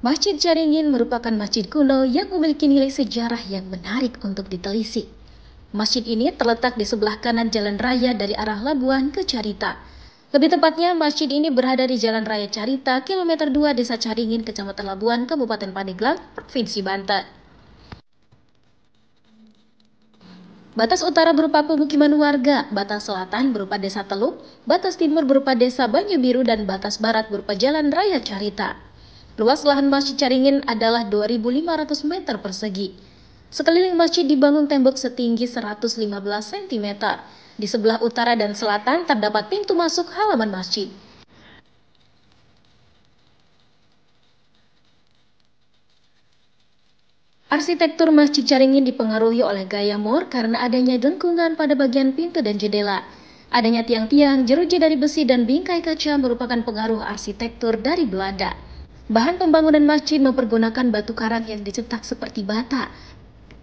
Masjid Caringin merupakan masjid kuno yang memiliki nilai sejarah yang menarik untuk ditelisik. Masjid ini terletak di sebelah kanan jalan raya dari arah Labuan ke Carita. Lebih tepatnya, masjid ini berada di Jalan Raya Carita, kilometer 2 Desa Caringin, Kecamatan Labuan, Kabupaten Pandeglang, Provinsi Banten. Batas utara berupa pemukiman warga, batas selatan berupa Desa Teluk, batas timur berupa Desa Banyu Biru, dan batas barat berupa Jalan Raya Carita. Luas lahan Masjid Caringin adalah 2.500 meter persegi. Sekeliling masjid dibangun tembok setinggi 115 cm. Di sebelah utara dan selatan terdapat pintu masuk halaman masjid. Arsitektur Masjid Caringin dipengaruhi oleh gaya Moor karena adanya lengkungan pada bagian pintu dan jendela. Adanya tiang-tiang, jeruji dari besi, dan bingkai kaca merupakan pengaruh arsitektur dari Belanda. Bahan pembangunan masjid mempergunakan batu karang yang dicetak seperti bata.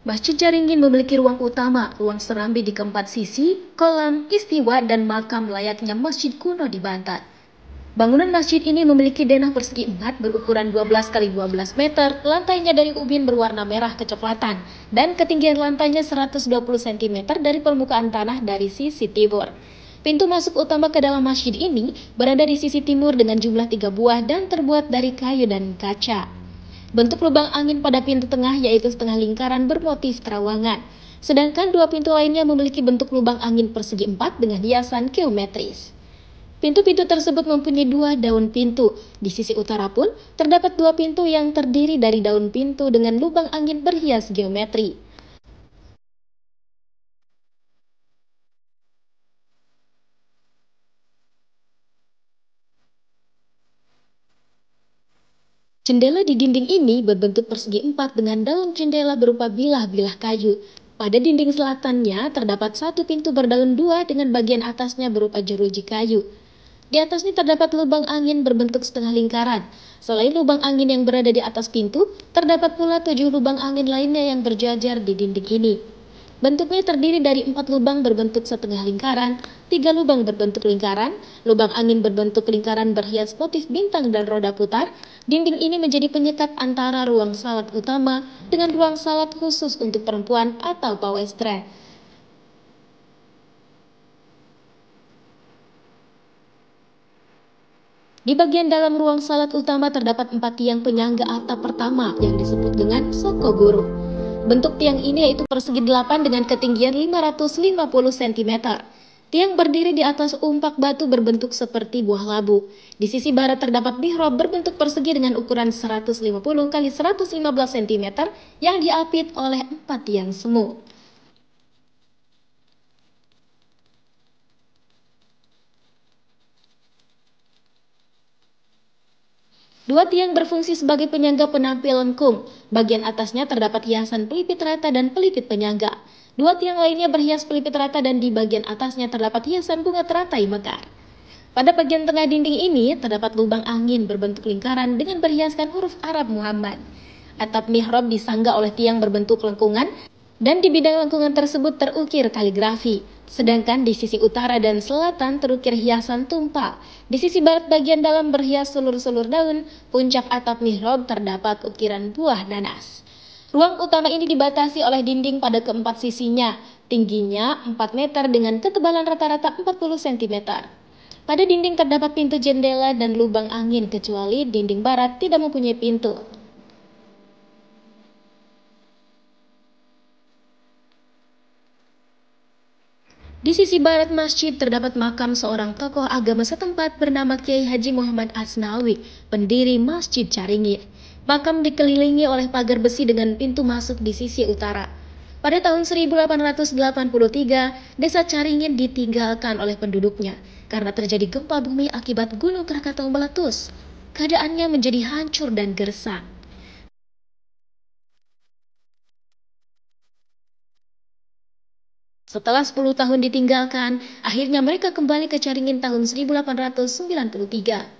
Masjid Caringin memiliki ruang utama, ruang serambi di keempat sisi, kolam, istiwa, dan makam layaknya masjid kuno di Banten. Bangunan masjid ini memiliki denah persegi 4 berukuran 12 x 12 meter, lantainya dari ubin berwarna merah kecoklatan, dan ketinggian lantainya 120 cm dari permukaan tanah dari sisi timur. Pintu masuk utama ke dalam masjid ini berada di sisi timur dengan jumlah 3 buah dan terbuat dari kayu dan kaca. Bentuk lubang angin pada pintu tengah yaitu setengah lingkaran bermotif terawangan, sedangkan dua pintu lainnya memiliki bentuk lubang angin persegi 4 dengan hiasan geometris. Pintu-pintu tersebut mempunyai 2 daun pintu. Di sisi utara pun terdapat 2 pintu yang terdiri dari daun pintu dengan lubang angin berhias geometri. Jendela di dinding ini berbentuk persegi 4 dengan daun jendela berupa bilah-bilah kayu. Pada dinding selatannya terdapat satu pintu berdaun 2 dengan bagian atasnya berupa jeruji kayu. Di atasnya terdapat lubang angin berbentuk setengah lingkaran. Selain lubang angin yang berada di atas pintu, terdapat pula 7 lubang angin lainnya yang berjajar di dinding ini. Bentuknya terdiri dari 4 lubang berbentuk setengah lingkaran, 3 lubang berbentuk lingkaran, lubang angin berbentuk lingkaran berhias motif bintang dan roda putar. Dinding ini menjadi penyekat antara ruang salat utama dengan ruang salat khusus untuk perempuan atau pawestra. Di bagian dalam ruang salat utama terdapat 4 tiang penyangga atap pertama yang disebut dengan Sokoguru. Bentuk tiang ini yaitu persegi 8 dengan ketinggian 550 cm. Tiang berdiri di atas umpak batu berbentuk seperti buah labu. Di sisi barat terdapat mihrab berbentuk persegi dengan ukuran 150 x 115 cm yang diapit oleh 4 tiang semu. Dua tiang berfungsi sebagai penyangga penampil lengkung. Bagian atasnya terdapat hiasan pelipit rata dan pelipit penyangga. Dua tiang lainnya berhias pelipit rata dan di bagian atasnya terdapat hiasan bunga teratai mekar. Pada bagian tengah dinding ini terdapat lubang angin berbentuk lingkaran dengan berhiaskan huruf Arab Muhammad. Atap mihrab disangga oleh tiang berbentuk lengkungan dan di bidang lengkungan tersebut terukir kaligrafi. Sedangkan di sisi utara dan selatan terukir hiasan tumpal. Di sisi barat bagian dalam berhias sulur-sulur daun, puncak atap mihrab terdapat ukiran buah nanas. Ruang utama ini dibatasi oleh dinding pada keempat sisinya, tingginya 4 meter dengan ketebalan rata-rata 40 cm. Pada dinding terdapat pintu jendela dan lubang angin kecuali dinding barat tidak mempunyai pintu. Di sisi barat masjid terdapat makam seorang tokoh agama setempat bernama Kiai Haji Muhammad Asnawi, pendiri Masjid Caringin. Makam dikelilingi oleh pagar besi dengan pintu masuk di sisi utara. Pada tahun 1883, desa Caringin ditinggalkan oleh penduduknya karena terjadi gempa bumi akibat Gunung Krakatau meletus. Keadaannya menjadi hancur dan gersang. Setelah 10 tahun ditinggalkan, akhirnya mereka kembali ke Caringin tahun 1893.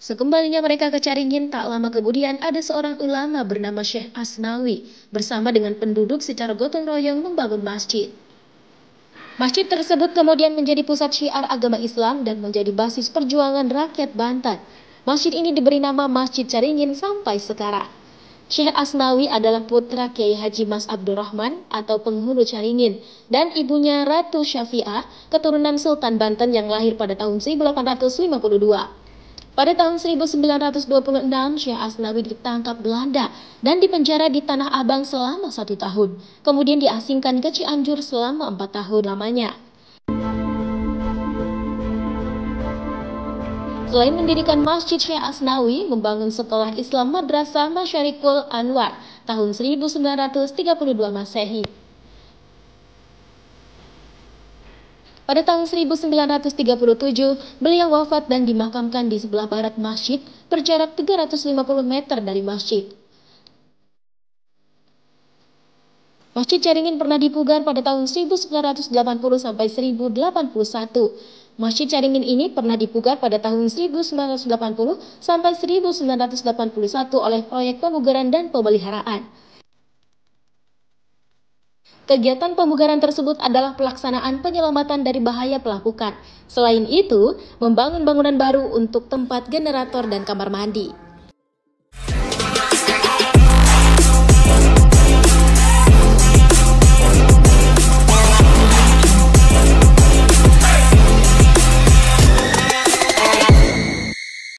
Sekembalinya mereka ke Caringin, tak lama kemudian ada seorang ulama bernama Syekh Asnawi bersama dengan penduduk secara gotong royong membangun masjid. Masjid tersebut kemudian menjadi pusat syiar agama Islam dan menjadi basis perjuangan rakyat Banten. Masjid ini diberi nama Masjid Caringin sampai sekarang. Syekh Asnawi adalah putra Kiai Haji Mas Abdurrahman atau penghulu Caringin dan ibunya Ratu Syafi'ah, keturunan Sultan Banten yang lahir pada tahun 1852. Pada tahun 1926, Syekh Asnawi ditangkap Belanda dan dipenjara di Tanah Abang selama 1 tahun. Kemudian diasingkan ke Cianjur selama 4 tahun lamanya. Selain mendirikan Masjid, Syekh Asnawi membangun sekolah Islam Madrasah Masyarikul Anwar tahun 1932 Masehi. Pada tahun 1937, beliau wafat dan dimakamkan di sebelah barat masjid, berjarak 350 meter dari masjid. Masjid Caringin pernah dipugar pada tahun 1980 sampai 1081. Masjid Caringin ini pernah dipugar pada tahun 1980 sampai 1981 oleh proyek pemugaran dan pemeliharaan. Kegiatan pemugaran tersebut adalah pelaksanaan penyelamatan dari bahaya pelapukan. Selain itu, membangun bangunan baru untuk tempat generator dan kamar mandi.